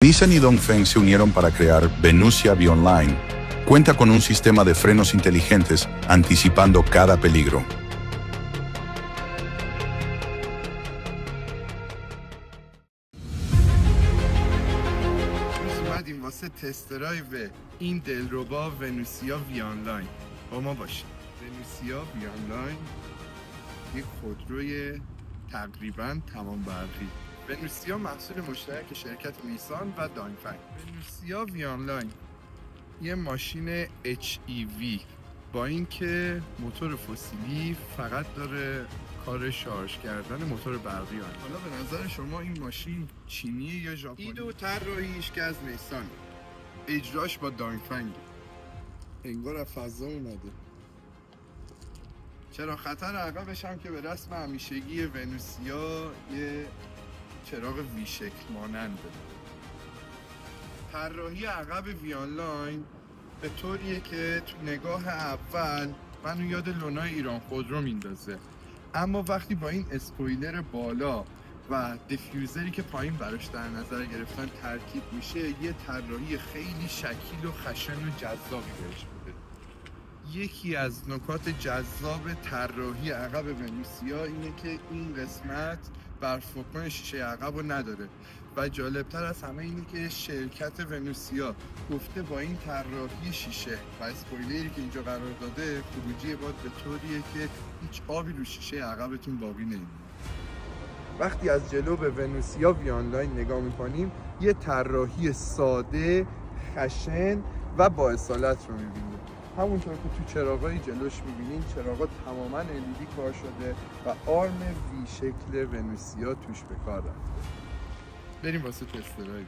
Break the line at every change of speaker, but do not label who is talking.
Nissan y Dongfeng se unieron para crear Venusia V-Online. Cuenta con un sistema de frenos inteligentes anticipando cada peligro.
اومدیم واسه تست درایو این دلربا ونوسیا وی آنلاین. با ما باشید. ونوسیا وی آنلاین یک خودروی تقریبا تمام برقی. ونوسیا محصول مشترک شرکت نیسان و دانگفنگ. ونوسیا وی آنلاین یه ماشین HEV با اینکه موتور فسیلی فقط داره کار شارژ کردن موتور برقی آن. حالا به نظر شما این ماشین چینیه یا ژاپنی؟ ایده و طراحیش که از نیسان، اجراش با دانگفنگ. انگار از فضا اومده. چراغ خطر عقبش هم که به رسم همیشگی ونوسیا یه چراغ وی شکل ماننده. طراحی عقب وی آنلاین به طوریه که تو نگاه اول منو یاد لونای ایران خودرو میندازه، اما وقتی با این اسپویلر بالا و دیفیوزری که پایین براش در نظر گرفتن ترکیب میشه، یه طراحی خیلی شکیل و خشن و جذابی بهش میده. یکی از نکات جذاب طراحی عقب ونوسیا اینه که این قسمت برف‌کنش شیشه عقب رو نداره و جالبتر از همه اینه که شرکت ونوسیا گفته با این طراحی شیشه و اسپویلری که اینجا قرار داده، خروجی باد به طوریه که هیچ آبی رو شیشه عقبتون باقی نمیمونه. وقتی از جلو به ونوسیا وی آنلاین نگاه میکنیم، یه طراحی ساده، خشن و با اصالت رو میبینیم. همونطور که تو چراغای جلوش میبینین، چراغا تماما LED کار شده و آرم وی شکل ونوسیا توش به کار رفته. بریم واسه تست درایو.